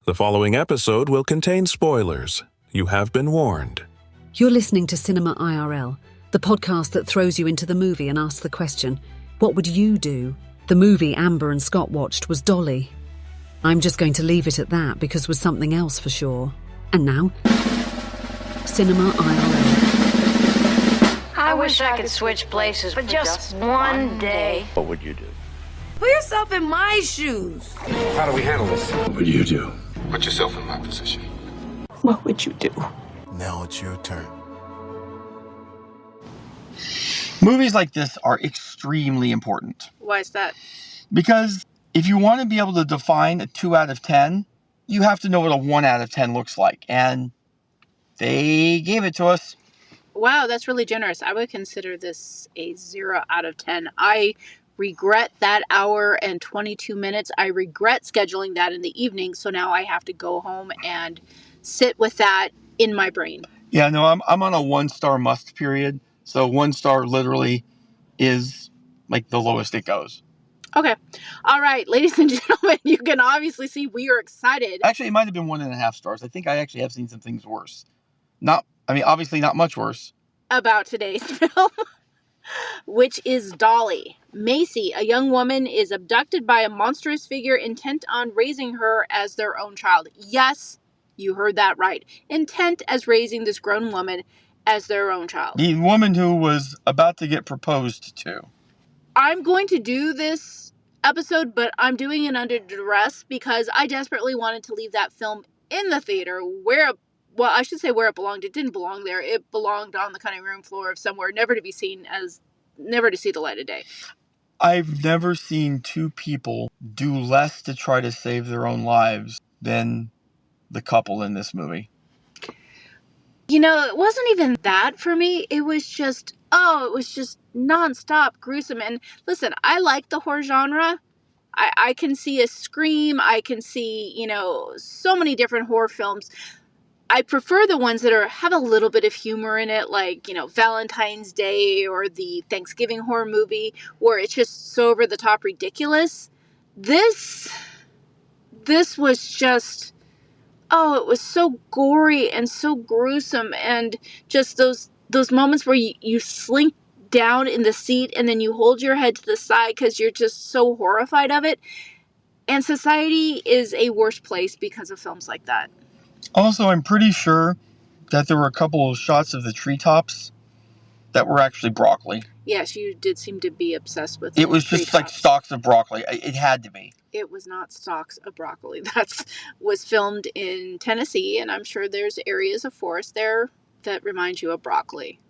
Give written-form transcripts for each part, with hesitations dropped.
The following episode will contain spoilers. You have been warned. You're listening to Cinema IRL, the podcast that throws you into the movie and asks the question, what would you do? The movie Amber and Scott watched was Dolly. I'm just going to leave it at that because was something else for sure. And now, Cinema IRL. I wish I could switch places for just one day. What would you do? Put yourself in my shoes. How do we handle this? What would you do? Put yourself in my position. What would you do? Now it's your turn. Movies like this are extremely important. Why is that? Because if you want to be able to define a 2 out of 10, you have to know what a 1 out of 10 looks like. And they gave it to us. Wow, that's really generous. I would consider this a 0 out of 10. I regret that hour and 22 minutes. I regret scheduling that in the evening, so now I have to go home and sit with that in my brain. Yeah, no, I'm on a 1-star must period. So 1 star literally is like the lowest it goes. Okay. All right, ladies and gentlemen, you can obviously see we are excited. Actually, it might have been 1.5 stars. I think I actually have seen some things worse. Obviously not much worse. About today's film, which is Dolly. Macy, a young woman, is abducted by a monstrous figure intent on raising her as their own child. Yes, you heard that right. Intent as raising this grown woman as their own child. The woman who was about to get proposed to. I'm going to do this episode, but I'm doing it under duress because I desperately wanted to leave that film in the theater where it belonged. It didn't belong there. It belonged on the cutting room floor of somewhere never to see the light of day. I've never seen two people do less to try to save their own lives than the couple in this movie. You know, it wasn't even that for me. It was just nonstop gruesome. And listen, I like the horror genre. I can see a Scream. I can see, so many different horror films. I prefer the ones that have a little bit of humor in it, like, Valentine's Day or the Thanksgiving horror movie, where it's just so over the top ridiculous. This was just, it was so gory and so gruesome, and just those moments where you slink down in the seat and then you hold your head to the side because you're just so horrified of it. And society is a worse place because of films like that. Also, I'm pretty sure that there were a couple of shots of the treetops that were actually broccoli. Yes, you did seem to be obsessed with it. Was just like stalks of broccoli. It had to be. It was not stalks of broccoli. Was filmed in Tennessee, and I'm sure there's areas of forest there that remind you of broccoli.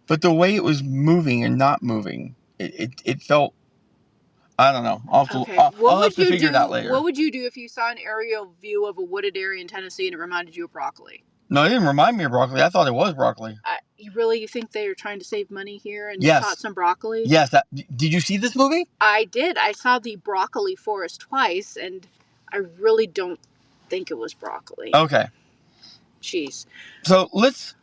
But the way it was moving and not moving, it felt... I don't know. I'll have to figure it out later. What would you do if you saw an aerial view of a wooded area in Tennessee and it reminded you of broccoli? No, it didn't remind me of broccoli. I thought it was broccoli. You think they are trying to save money here and yes. shot some broccoli? Yes. Did you see this movie? I did. I saw the broccoli forest twice, and I really don't think it was broccoli. Okay. Jeez. So let's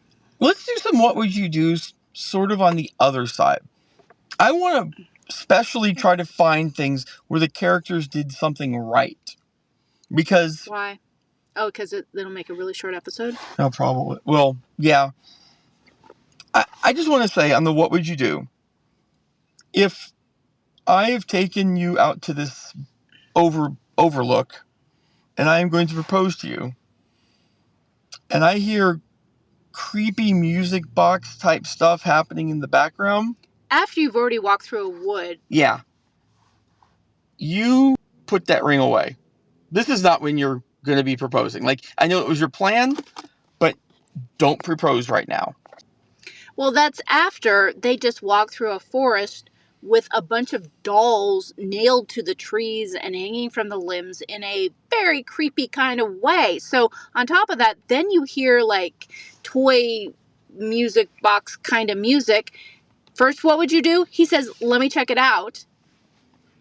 do some what would you do sort of on the other side. I want to especially try to find things where the characters did something right. Because... Why? Oh, because it'll make a really short episode? No, probably. Well, yeah. I just want to say on the what would you do, if I have taken you out to this overlook and I am going to propose to you and I hear creepy music box type stuff happening in the background. After you've already walked through a wood. Yeah. You put that ring away. This is not when you're going to be proposing. Like, I know it was your plan, but don't propose right now. Well, that's after they just walk through a forest with a bunch of dolls nailed to the trees and hanging from the limbs in a very creepy kind of way. So on top of that, then you hear like toy music box kind of music. First, what would you do? He says, let me check it out.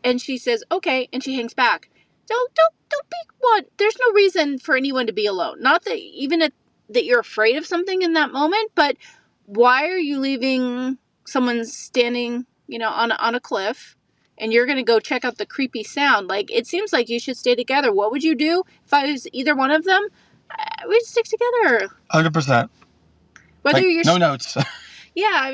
And she says, okay. And she hangs back. Don't be one. There's no reason for anyone to be alone. Not that even that you're afraid of something in that moment, but why are you leaving someone standing, on a cliff and you're going to go check out the creepy sound. Like, it seems like you should stay together. What would you do if I was either one of them? We'd stick together. 100%. Whether like, you're no notes. Yeah, I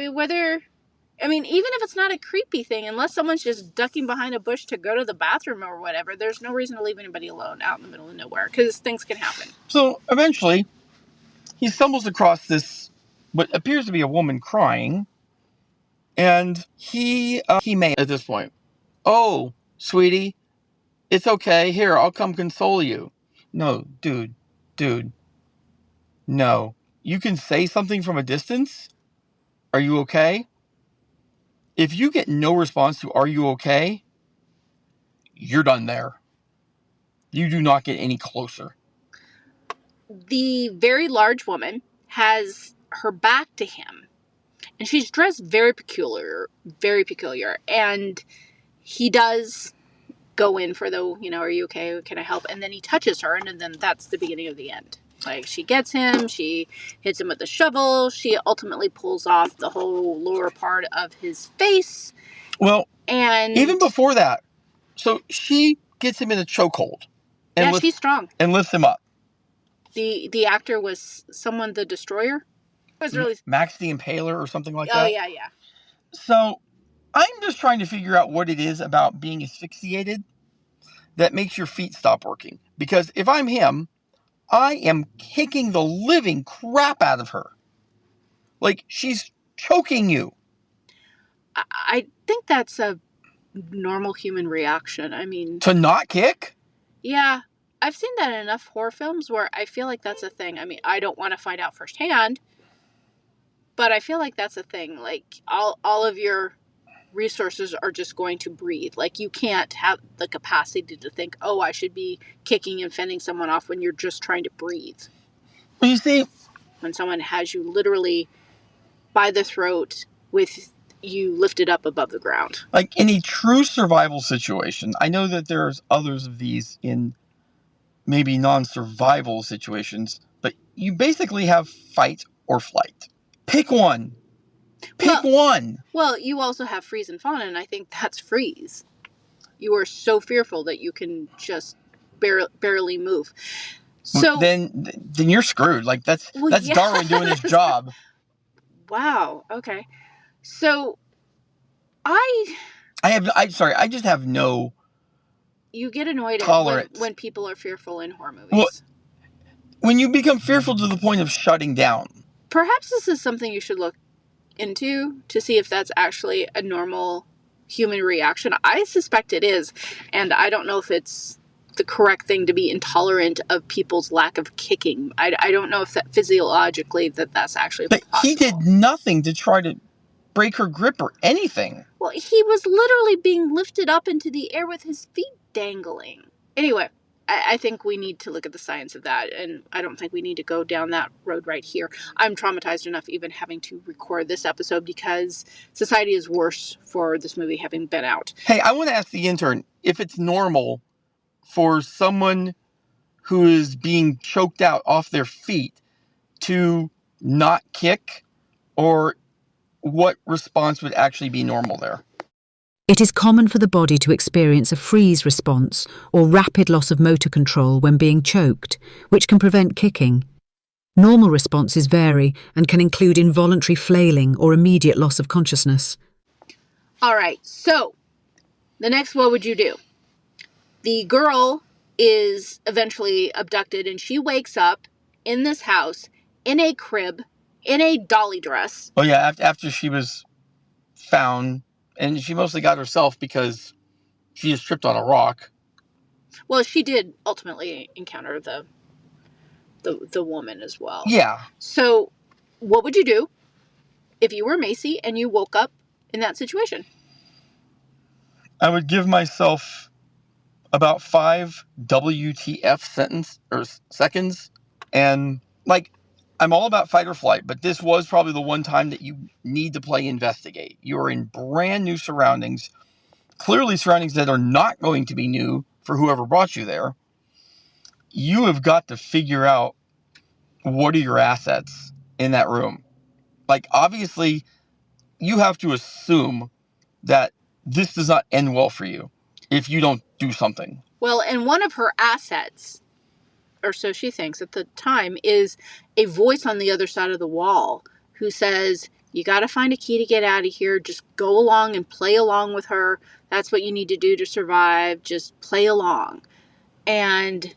mean, even if it's not a creepy thing, unless someone's just ducking behind a bush to go to the bathroom or whatever, there's no reason to leave anybody alone out in the middle of nowhere, because things can happen. So eventually, he stumbles across this, what appears to be a woman crying, and he may at this point, "Oh, sweetie, it's okay. Here, I'll come console you." No, dude, no. You can say something from a distance. Are you okay? If you get no response to "Are you okay?" you're done there. You do not get any closer. The very large woman has her back to him, and she's dressed very peculiar, and he does go in for the, "Are you okay? Can I help?" And then he touches her, and then that's the beginning of the end. Like, she gets him, she hits him with the shovel, she ultimately pulls off the whole lower part of his face. Well, and even before that, so she gets him in a chokehold. Yeah, she's strong. And lifts him up. The actor was someone, the Destroyer. It was really Max the Impaler or something like that. Oh, yeah. So I'm just trying to figure out what it is about being asphyxiated that makes your feet stop working. Because if I'm him, I am kicking the living crap out of her. Like, she's choking you. I think that's a normal human reaction. I mean, to not kick? Yeah. I've seen that in enough horror films where I feel like that's a thing. I mean, I don't want to find out firsthand, but I feel like that's a thing. Like, all of your resources are just going to breathe. Like, you can't have the capacity to think, "Oh, I should be kicking and fending someone off," when you're just trying to breathe. Well, you see, when someone has you literally by the throat with you lifted up above the ground. Like, in a true survival situation, I know that there's others of these in maybe non-survival situations, but you basically have fight or flight. Pick one. Pick one. Well, you also have freeze and fawn, and I think that's freeze. You are so fearful that you can just barely move. So then you're screwed. Like, that's Darwin doing his job. Wow. Okay. So I just have no. You get annoyed when people are fearful in horror movies. Well, when you become fearful to the point of shutting down. Perhaps this is something you should look into to see if that's actually a normal human reaction. I suspect it is, and I don't know if it's the correct thing to be intolerant of people's lack of kicking. I don't know if that physiologically that's actually possible. He did nothing to try to break her grip or anything. Well, he was literally being lifted up into the air with his feet dangling. Anyway, I think we need to look at the science of that, and I don't think we need to go down that road right here. I'm traumatized enough even having to record this episode because society is worse for this movie having been out. Hey, I want to ask the intern if it's normal for someone who is being choked out off their feet to not kick, or what response would actually be normal there? It is common for the body to experience a freeze response or rapid loss of motor control when being choked, which can prevent kicking. Normal responses vary and can include involuntary flailing or immediate loss of consciousness. All right, so the next, what would you do? The girl is eventually abducted, and she wakes up in this house in a crib, in a dolly dress. Oh yeah, after she was found, and she mostly got herself because she just tripped on a rock. Well, she did ultimately encounter the woman as well. Yeah. So, what would you do if you were Macy and you woke up in that situation? I would give myself about 5 WTF seconds, and like, I'm all about fight or flight, but this was probably the one time that you need to play investigate. You are in brand new surroundings, clearly surroundings that are not going to be new for whoever brought you there. You have got to figure out what are your assets in that room. Like, obviously, you have to assume that this does not end well for you if you don't do something. Well, and one of her assets, or so she thinks at the time, is a voice on the other side of the wall who says, you got to find a key to get out of here. Just go along and play along with her. That's what you need to do to survive. Just play along. And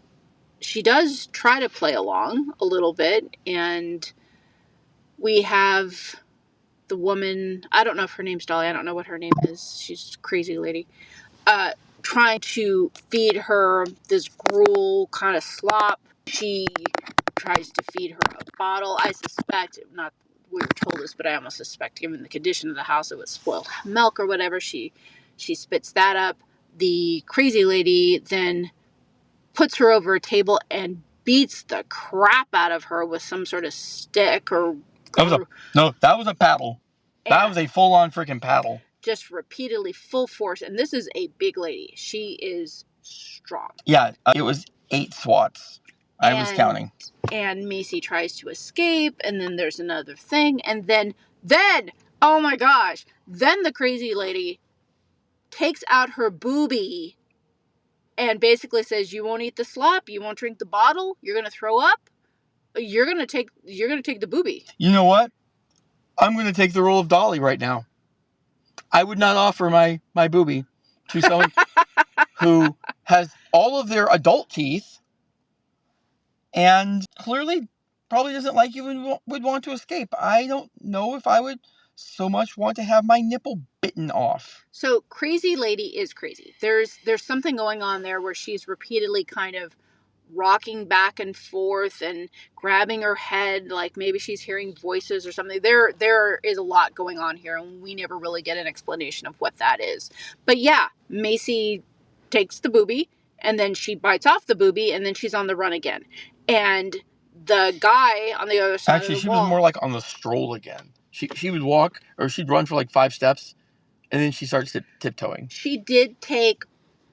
she does try to play along a little bit. And we have the woman, I don't know if her name's Dolly. I don't know what her name is. She's a crazy lady. Trying to feed her this gruel kind of slop. She tries to feed her a bottle. I suspect, not we were told this, but I almost suspect, given the condition of the house, it was spoiled milk or whatever. She spits that up. The crazy lady then puts her over a table and beats the crap out of her with some sort of stick or... That was a paddle. That was a full-on freaking paddle. Just repeatedly, full force. And this is a big lady. She is strong. Yeah, it was 8 swats. I was counting. And Macy tries to escape, and then there's another thing, and then, oh my gosh, then the crazy lady takes out her boobie and basically says, you won't eat the slop, you won't drink the bottle, you're gonna throw up, you're gonna take the boobie. You know what? I'm gonna take the role of Dolly right now. I would not offer my boobie to someone who has all of their adult teeth and clearly probably doesn't like you and would want to escape. I don't know if I would so much want to have my nipple bitten off. So crazy lady is crazy. There's something going on there where she's repeatedly kind of rocking back and forth and grabbing her head, like maybe she's hearing voices or something. There is a lot going on here, and we never really get an explanation of what that is. But yeah, Macy takes the boobie, and then she bites off the boobie, and then she's on the run again. And the guy on the other side of the wall... Actually, she was more like on the stroll again. She would walk, or she'd run for like 5 steps, and then she starts tiptoeing. She did take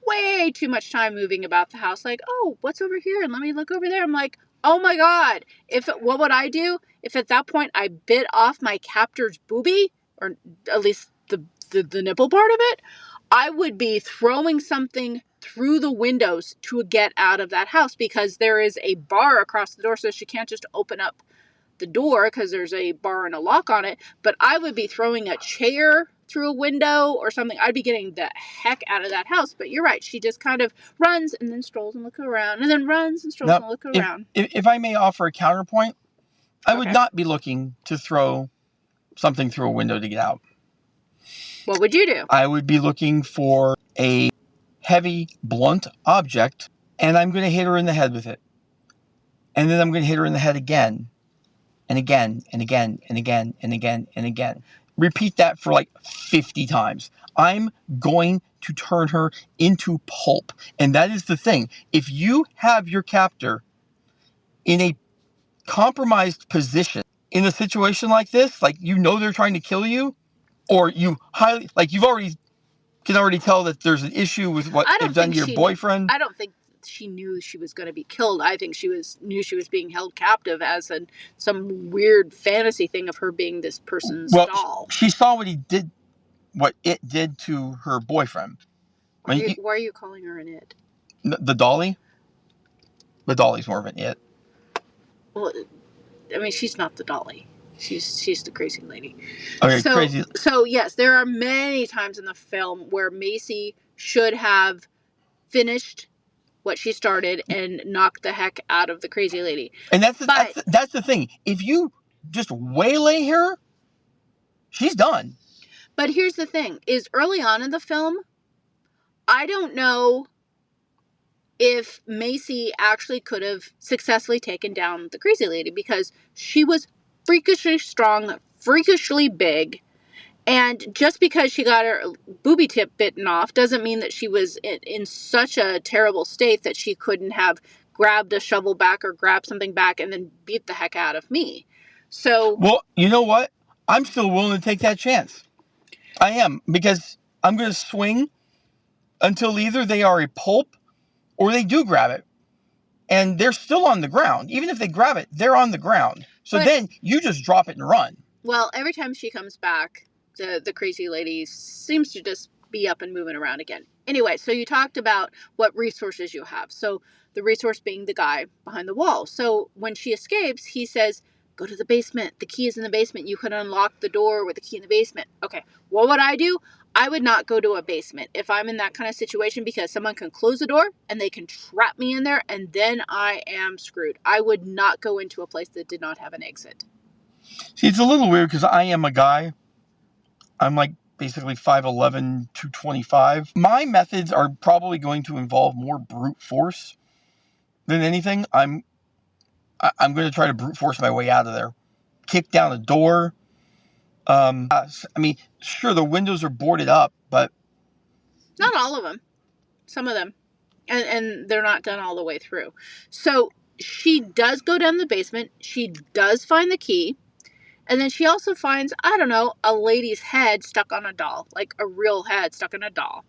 way too much time moving about the house, like, oh, what's over here? And let me look over there. I'm like, oh my God. What would I do if at that point I bit off my captor's boobie, or at least the nipple part of it? I would be throwing something through the windows to get out of that house, because there is a bar across the door, so she can't just open up the door because there's a bar and a lock on it. But I would be throwing a chair through a window or something. I'd be getting the heck out of that house. But you're right. She just kind of runs and then strolls and looks around, and then runs and strolls and looks around. If I may offer a counterpoint, I would not be looking to throw something through a window to get out. What would you do? I would be looking for a heavy, blunt object, and I'm going to hit her in the head with it. And then I'm going to hit her in the head again. And again, and again, and again, and again, and again. Repeat that for like 50 times. I'm going to turn her into pulp. And that is the thing. If you have your captor in a compromised position, in a situation like this, like you know they're trying to kill you, or you can already tell that there's an issue with what they've done to your boyfriend. I don't think she knew she was going to be killed. I think she knew she was being held captive as some weird fantasy thing of her being this person's doll. She saw what it did to her boyfriend. Why are you calling her an it? The Dolly? The Dolly's more of an it. Well, I mean, she's not the Dolly. She's the crazy lady. Okay, crazy. So yes, there are many times in the film where Macy should have finished what she started and knocked the heck out of the crazy lady. And that's the thing. If you just waylay her, she's done. But here's the thing: is early on in the film, I don't know if Macy actually could have successfully taken down the crazy lady, because she was freakishly strong, freakishly big, and just because she got her booby tip bitten off doesn't mean that she was in such a terrible state that she couldn't have grabbed a shovel back or grabbed something back and then beat the heck out of me. So, well, you know what? I'm still willing to take that chance. I am, because I'm going to swing until either they are a pulp or they do grab it. And they're still on the ground. Even if they grab it, they're on the ground. So then you just drop it and run. Well, every time she comes back, the crazy lady seems to just be up and moving around again. Anyway, so you talked about what resources you have. So the resource being the guy behind the wall. So when she escapes, he says, go to the basement. The key is in the basement. You can unlock the door with the key in the basement. Okay, what would I do? I would not go to a basement if I'm in that kind of situation, because someone can close the door and they can trap me in there, and then I am screwed. I would not go into a place that did not have an exit. See, it's a little weird because I am a guy. I'm like basically 5'11", 225. My methods are probably going to involve more brute force than anything. I'm going to try to brute force my way out of there. Kick down a door. I mean, sure, the windows are boarded up, but not all of them. Some of them. And they're not done all the way through. So she does go down the basement. She does find the key. And then she also finds, I don't know, a lady's head stuck on a doll. Like a real head stuck on a doll.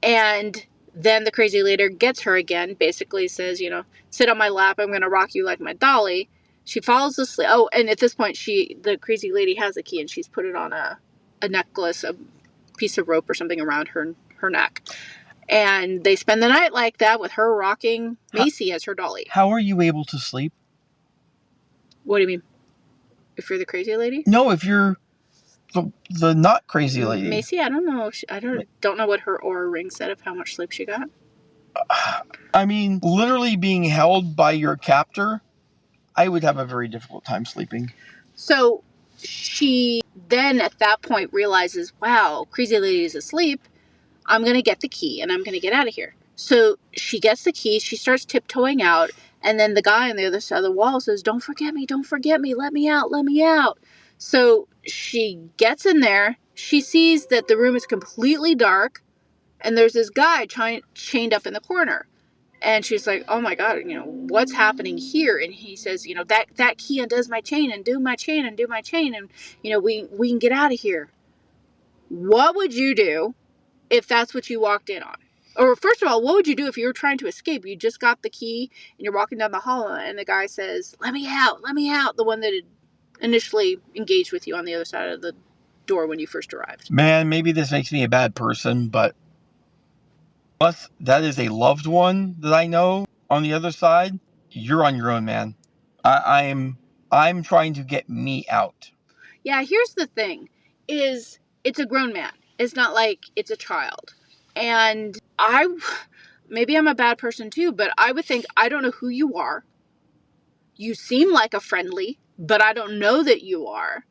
And then the crazy lady gets her again. Basically says, sit on my lap. I'm going to rock you like my dolly. She falls asleep. Oh, and at this point, the crazy lady has a key. And she's put it on a necklace, a piece of rope or something around her neck. And they spend the night like that with her rocking Macy as her dolly. How are you able to sleep? What do you mean? If you're the crazy lady? No, if you're the not crazy lady. Macy, I don't know. I don't know what her aura ring said of how much sleep she got. I mean, literally being held by your captor, I would have a very difficult time sleeping. So she then at that point realizes, wow, crazy lady is asleep. I'm going to get the key and I'm going to get out of here. So she gets the key. She starts tiptoeing out. And then the guy on the other side of the wall says, don't forget me. Let me out. So she gets in there. She sees that the room is completely dark. And there's this guy chained up in the corner. And she's like, oh my God, what's happening here? And he says, that key undoes my chain and do my chain. And, we can get out of here. What would you do if that's what you walked in on? Or first of all, what would you do if you were trying to escape? You just got the key and you're walking down the hall and the guy says, let me out. The one that had initially engaged with you on the other side of the door when you first arrived. Man, maybe this makes me a bad person, but unless that is a loved one that I know on the other side, you're on your own, man. I'm trying to get me out. Yeah, here's the thing, is it's a grown man. It's not like it's a child. And maybe I'm a bad person too, but I would think, I don't know who you are. You seem like a friendly, but I don't know that you are.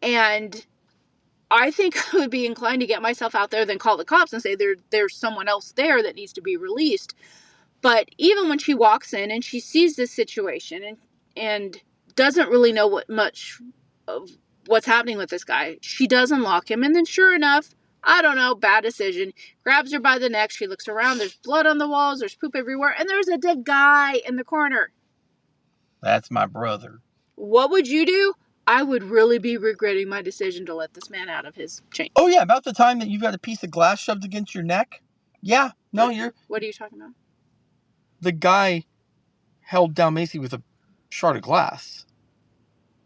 And I think I would be inclined to get myself out there than call the cops and say there's someone else there that needs to be released. But even when she walks in and she sees this situation and doesn't really know what much of what's happening with this guy, she does unlock him. And then sure enough, I don't know, bad decision, grabs her by the neck. She looks around. There's blood on the walls. There's poop everywhere. And there's a dead guy in the corner. That's my brother. What would you do? I would really be regretting my decision to let this man out of his chain. Oh, yeah, about the time that you've got a piece of glass shoved against your neck. Yeah, no, What are you talking about? The guy held down Macy with a shard of glass.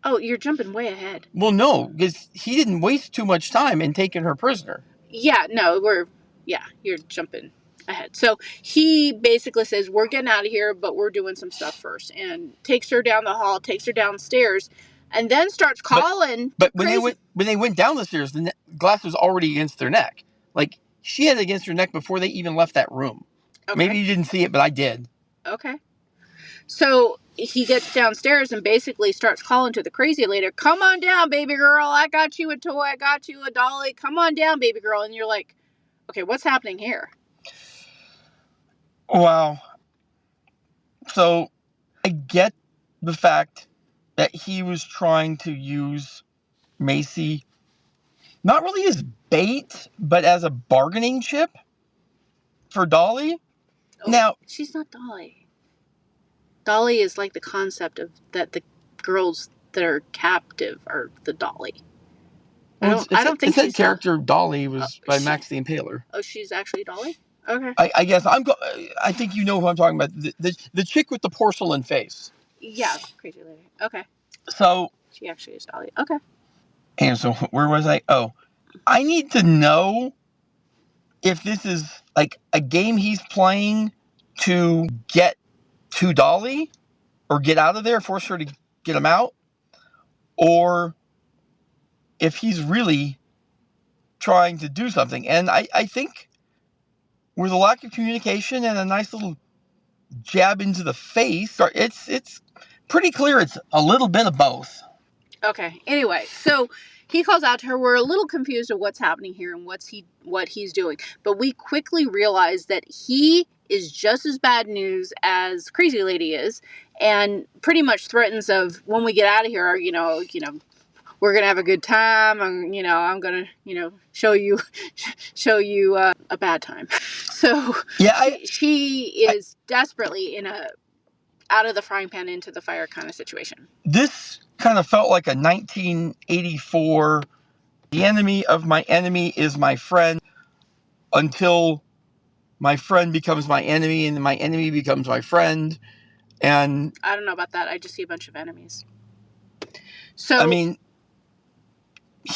Oh, you're jumping way ahead. Well, no, because he didn't waste too much time in taking her prisoner. Yeah, no, you're jumping ahead. So he basically says, we're getting out of here, but we're doing some stuff first. And takes her down the hall, takes her downstairs, and then starts calling. But when they went down the stairs, the glass was already against their neck. Like, she had it against her neck before they even left that room. Okay. Maybe you didn't see it, but I did. Okay. So he gets downstairs and basically starts calling to the crazy lady, come on down, baby girl. I got you a toy. I got you a dolly. Come on down, baby girl. And you're like, okay, what's happening here? Wow. So I get the fact that he was trying to use Macy not really as bait, but as a bargaining chip for Dolly. Oh, now, she's not Dolly. Dolly is like the concept of that the girls that are captive are the Dolly. Well, I don't think she's character Dolly was by Max the Impaler. Oh, she's actually Dolly? Okay. I guess I think you know who I'm talking about. The chick with the porcelain face. Yeah, crazy lady. Okay. So she actually is Dolly. Okay. And so where was I? Oh, I need to know if this is like a game he's playing to get to Dolly or get out of there, force her to get him out, or if he's really trying to do something. And I think with a lack of communication and a nice little jab into the face, it's pretty clear it's a little bit of both. Okay. Anyway, so he calls out to her. We're a little confused of what's happening here and what he's doing, but we quickly realize that he is just as bad news as Crazy Lady is, and pretty much threatens of, when we get out of here, we're gonna have a good time. I'm gonna show you a bad time. So Yeah, she is desperately in a out of the frying pan into the fire kind of situation. This kind of felt like a 1984, the enemy of my enemy is my friend, until my friend becomes my enemy and my enemy becomes my friend. And I don't know about that. I just see a bunch of enemies. So I mean,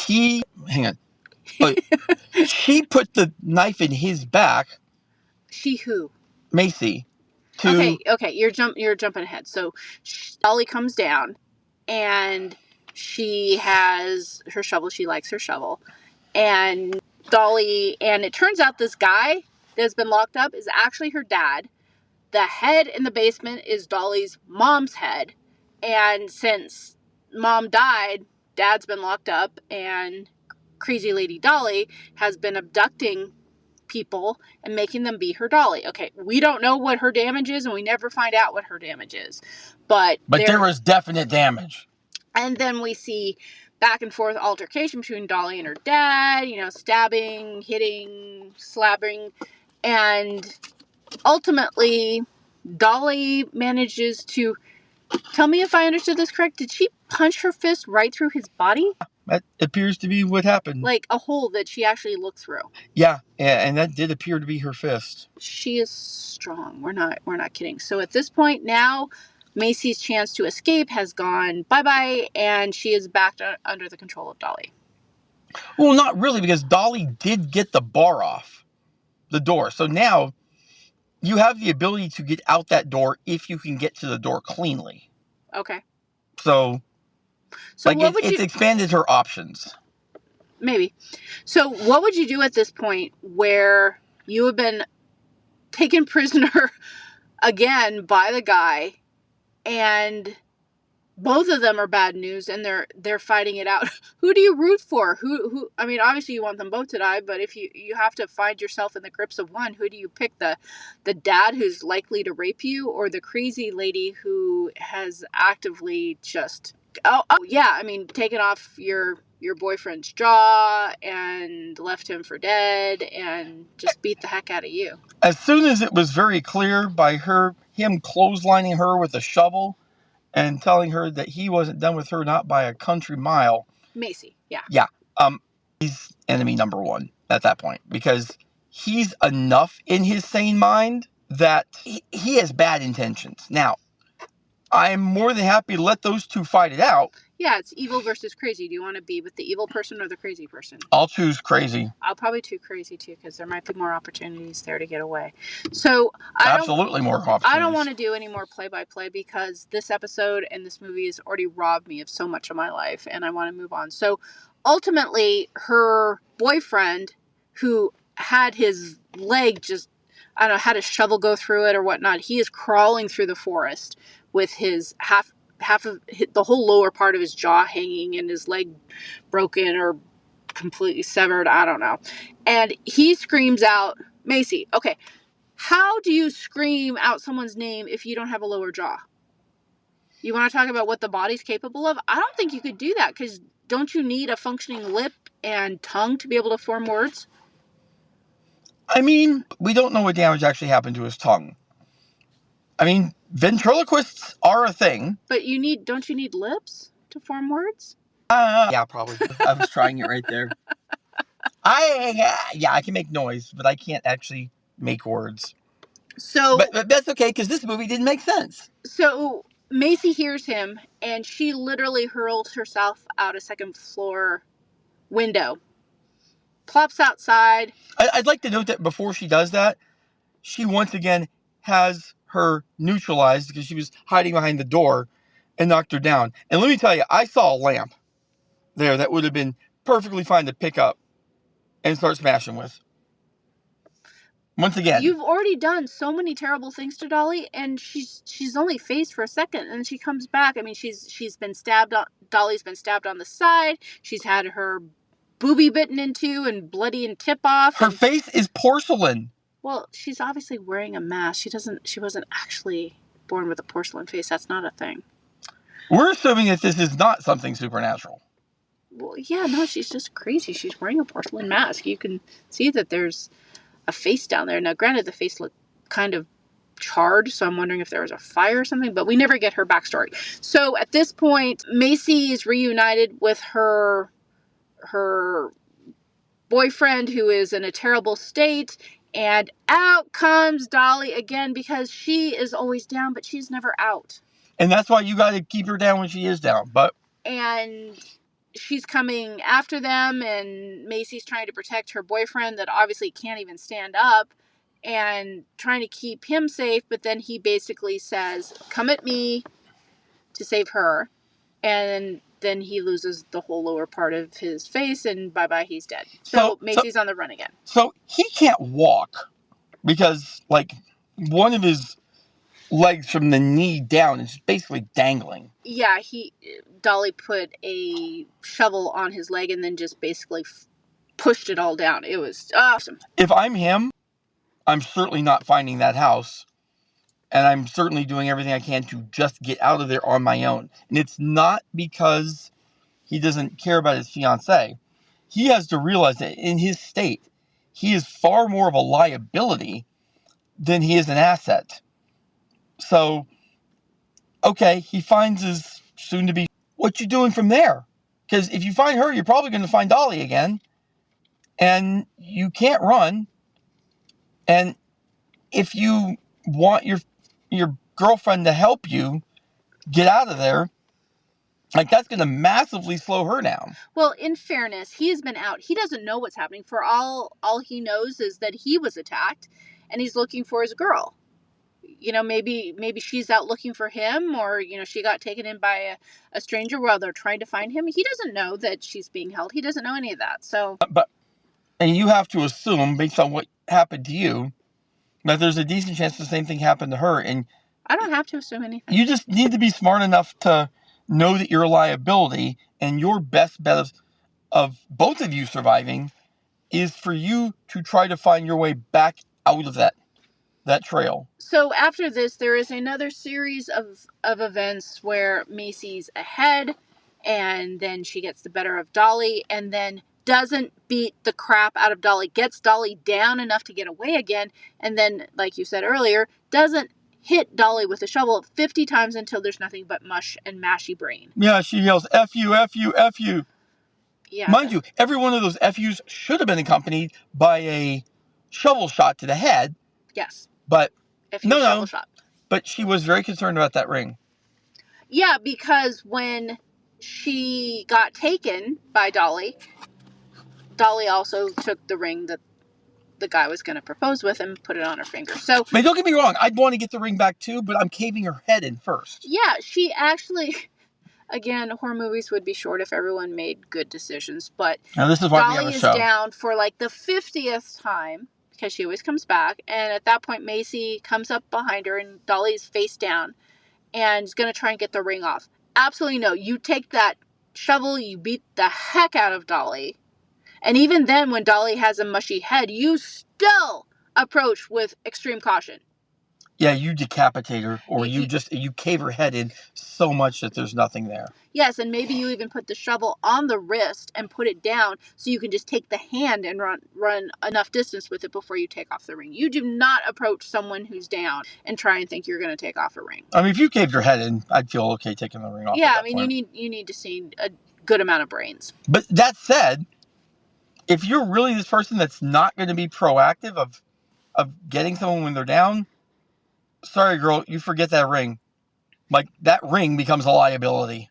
hang on. But she put the knife in his back. She who? Macy. Okay. You're jumping ahead. So Dolly comes down, and she has her shovel. She likes her shovel, and it turns out this guy that's been locked up is actually her dad. The head in the basement is Dolly's mom's head, and since mom died, dad's been locked up, and Crazy Lady Dolly has been abducting people and making them be her Dolly. Okay, we don't know what her damage is, and we never find out what her damage is. But there was definite damage. And then we see back and forth altercation between Dolly and her dad, stabbing, hitting, slapping, and ultimately Dolly manages to, tell me if I understood this correct, did she punch her fist right through his body? That appears to be what happened. Like a hole that she actually looked through. Yeah, and that did appear to be her fist. She is strong. We're not kidding. So at this point now, Macy's chance to escape has gone bye-bye, and she is back under the control of Dolly. Well, not really, because Dolly did get the bar off the door. So now you have the ability to get out that door if you can get to the door cleanly. Okay. So like it's expanded her options. Maybe. So what would you do at this point where you have been taken prisoner again by the guy, and both of them are bad news, and they're fighting it out? Who do you root for? Who? I mean, obviously you want them both to die, but if you have to find yourself in the grips of one, who do you pick? The dad who's likely to rape you, or the crazy lady who has actively just taken off your boyfriend's jaw and left him for dead and just beat the heck out of you? As soon as it was very clear by him clotheslining her with a shovel and telling her that he wasn't done with her not by a country mile. Macy, yeah. Yeah. He's enemy number one at that point, because he's enough in his sane mind that he has bad intentions. Now, I'm more than happy to let those two fight it out. Yeah, it's evil versus crazy. Do you want to be with the evil person or the crazy person? I'll choose crazy. I'll probably choose crazy too, because there might be more opportunities there to get away. So absolutely more opportunities. I don't want to do any more play-by-play, because this episode and this movie has already robbed me of so much of my life, and I want to move on. So ultimately, her boyfriend, who had his leg just, I don't know, had a shovel go through it or whatnot, he is crawling through the forest with his half of the whole lower part of his jaw hanging and his leg broken or completely severed. I don't know. And he screams out, Macy. Okay, how do you scream out someone's name if you don't have a lower jaw? You want to talk about what the body's capable of? I don't think you could do that, because don't you need a functioning lip and tongue to be able to form words? I mean, we don't know what damage actually happened to his tongue. I mean, ventriloquists are a thing. But don't you need lips to form words? Yeah, probably. I was trying it right there. I can make noise, but I can't actually make words. So, but that's okay, because this movie didn't make sense. So Macy hears him, and she literally hurls herself out a second floor window. plops outside. I'd like to note that before she does that, she once again has her neutralized because she was hiding behind the door and knocked her down. And let me tell you, I saw a lamp there that would have been perfectly fine to pick up and start smashing with. Once again, You've already done so many terrible things to Dolly, and she's only phased for a second, and she comes back. I mean, she's been stabbed. Dolly's been stabbed on the side. She's had her boobie bitten into and bloody and tip off. Her face is porcelain. Well, she's obviously wearing a mask. She wasn't actually born with a porcelain face. That's not a thing. We're assuming that this is not something supernatural. Well, yeah, no, she's just crazy. She's wearing a porcelain mask. You can see that there's a face down there. Now, granted, the face looked kind of charred, so I'm wondering if there was a fire or something, but we never get her backstory. So at this point, Macy is reunited with her boyfriend, who is in a terrible state, and out comes Dolly again, because she is always down, but she's never out. And that's why you got to keep her down when she is down. And she's coming after them, and Macy's trying to protect her boyfriend that obviously can't even stand up, and trying to keep him safe, but then he basically says, come at me, to save her, and then he loses the whole lower part of his face, and bye-bye, he's dead. So Macy's on the run again. So he can't walk because, like, one of his legs from the knee down is basically dangling. Yeah, Dolly put a shovel on his leg and then just basically pushed it all down. It was awesome. If I'm him, I'm certainly not finding that house, and I'm certainly doing everything I can to just get out of there on my own. And it's not because he doesn't care about his fiancée. He has to realize that in his state, he is far more of a liability than he is an asset. So, okay, he finds his soon-to-be. What you doing from there? Because if you find her, you're probably going to find Dolly again. And you can't run. And if you want your girlfriend to help you get out of there, like, that's going to massively slow her down. Well, in fairness, he has been out. He doesn't know what's happening. For all he knows is that he was attacked, and he's looking for his girl. You know, maybe she's out looking for him, or, you know, she got taken in by a stranger while they're trying to find him. He doesn't know that she's being held. He doesn't know any of that. So, and you have to assume, based on what happened to you, that there's a decent chance the same thing happened to her. And I don't have to assume anything. You just need to be smart enough to know that you're a liability, and your best bet of both of you surviving is for you to try to find your way back out of that trail. So after this, there is another series of events where Macy's ahead, and then she gets the better of Dolly, and then doesn't beat the crap out of Dolly, gets Dolly down enough to get away again, and then, like you said earlier, doesn't hit Dolly with a shovel 50 times until there's nothing but mush and mashy brain. Yeah, she yells, F you, F you, F you. Yeah. Mind you, every one of those FUs should have been accompanied by a shovel shot to the head. Yes. But shovel shot. But she was very concerned about that ring. Yeah, because when she got taken by Dolly also took the ring that the guy was going to propose with and put it on her finger. So, I mean, don't get me wrong, I'd want to get the ring back too, but I'm caving her head in first. Yeah, she actually, again, horror movies would be short if everyone made good decisions, but now, this is why Dolly is down for like the 50th time, because she always comes back, and at that point Macy comes up behind her and Dolly's face down and is going to try and get the ring off. Absolutely no. You take that shovel, you beat the heck out of Dolly. And even then, when Dolly has a mushy head, you still approach with extreme caution. Yeah, you decapitate her, or you cave her head in so much that there's nothing there. Yes, and maybe you even put the shovel on the wrist and put it down so you can just take the hand and run enough distance with it before you take off the ring. You do not approach someone who's down and try and think you're going to take off a ring. I mean, if you caved her head in, I'd feel okay taking the ring off. Yeah, I mean, you need to see a good amount of brains. But that said, if you're really this person that's not going to be proactive of getting someone when they're down, sorry, girl, you forget that ring. Like, that ring becomes a liability.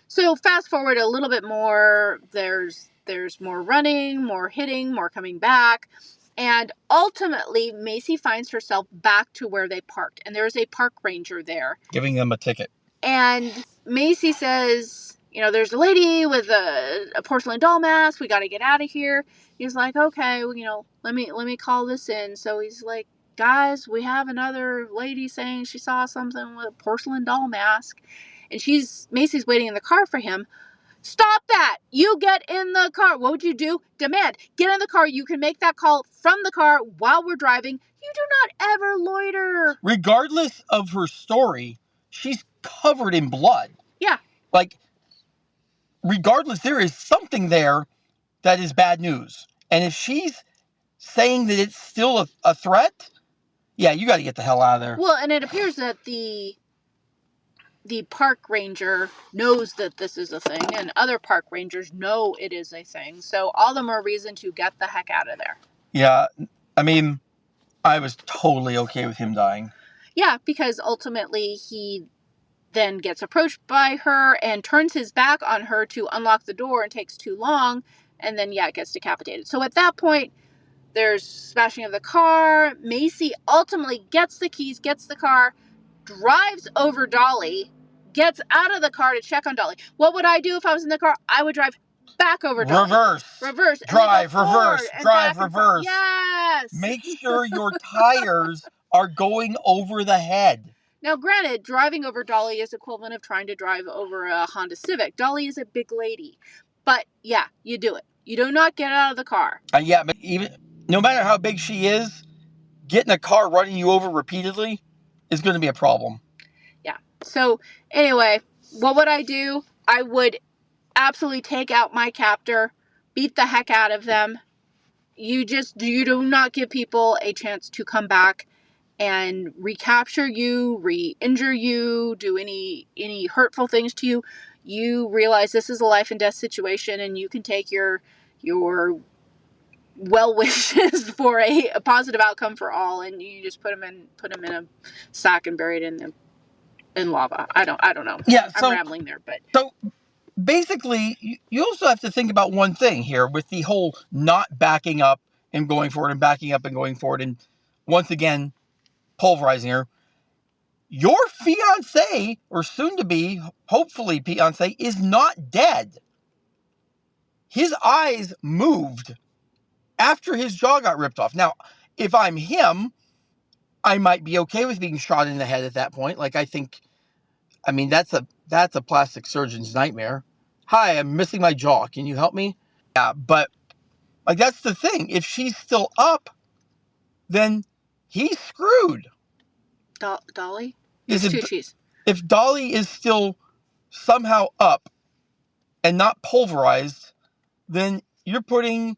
So fast forward a little bit more. There's There's more running, more hitting, more coming back. And ultimately, Macy finds herself back to where they parked. And there's a park ranger there. Giving them a ticket. And Macy says, there's a lady with a porcelain doll mask. We got to get out of here. He's like, okay, well, let me call this in. So he's like, guys, we have another lady saying she saw something with a porcelain doll mask. And Macy's waiting in the car for him. Stop that! You get in the car. What would you do? Demand. Get in the car. You can make that call from the car while we're driving. You do not ever loiter. Regardless of her story, she's covered in blood. Yeah. Like, regardless, there is something there that is bad news. And if she's saying that it's still a threat, yeah, you got to get the hell out of there. Well, and it appears that the park ranger knows that this is a thing, and other park rangers know it is a thing. So all the more reason to get the heck out of there. Yeah, I mean, I was totally okay with him dying. Yeah, because ultimately he then gets approached by her and turns his back on her to unlock the door and takes too long, and then, gets decapitated. So at that point, there's smashing of the car. Macy ultimately gets the keys, gets the car, drives over Dolly, gets out of the car to check on Dolly. What would I do if I was in the car? I would drive back over Dolly. Reverse. Drive, reverse. Drive, reverse. Yes. Make sure your tires are going over the head. Now, granted, driving over Dolly is equivalent of trying to drive over a Honda Civic. Dolly is a big lady. But, yeah, you do it. You do not get out of the car. Yeah, but even no matter how big she is, getting a car running you over repeatedly is going to be a problem. Yeah. So, anyway, what would I do? I would absolutely take out my captor, beat the heck out of them. You do not give people a chance to come back and recapture you, re-injure you, do any hurtful things to you. You realize this is a life and death situation, and you can take your well wishes for a positive outcome for all, and you just put them in a sack and bury it in lava. I don't know. Yeah, I'm rambling there, but so basically, you also have to think about one thing here with the whole not backing up and going forward and backing up and going forward, and once again pulverizing her. Your fiance, or soon to be, hopefully fiance, is not dead. His eyes moved after his jaw got ripped off. Now, if I'm him, I might be okay with being shot in the head at that point. Like, that's a plastic surgeon's nightmare. Hi, I'm missing my jaw. Can you help me? Yeah, but that's the thing. If she's still up, then he's screwed. Dolly? If Dolly is still somehow up and not pulverized, then you're putting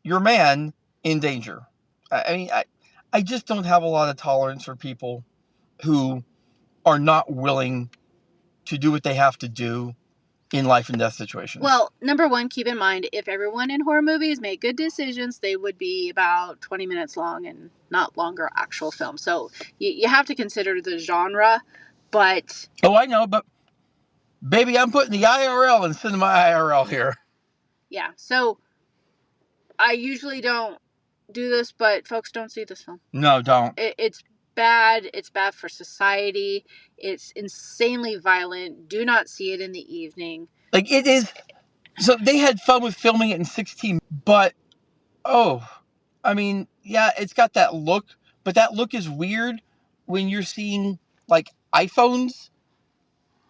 your man in danger. I just don't have a lot of tolerance for people who are not willing to do what they have to do in life and death situations. Well, number one, keep in mind, if everyone in horror movies made good decisions, they would be about 20 minutes long and not longer actual film. So you have to consider the genre, but... Oh, I know, but baby, I'm putting the IRL in Cinema IRL here. Yeah, so I usually don't do this, but folks, don't see this film. No, don't. It's bad. It's bad for society. It's insanely violent. Do not see it in the evening. Like, it is... So they had fun with filming it in 16, but... it's got that look, but that look is weird when you're seeing, like, iPhones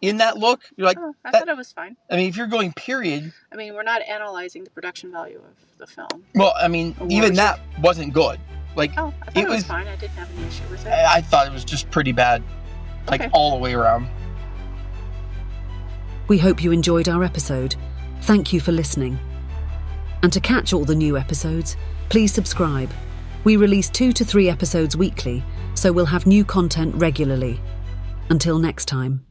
in that look. You're like... I thought it was fine. If you're going period... we're not analyzing the production value of the film. Well, even that wasn't good. I thought it was fine. I didn't have any issue with it. I thought it was just pretty bad. Like, all the way around. We hope you enjoyed our episode. Thank you for listening. And to catch all the new episodes, please subscribe. We release 2 to 3 episodes weekly, so we'll have new content regularly. Until next time.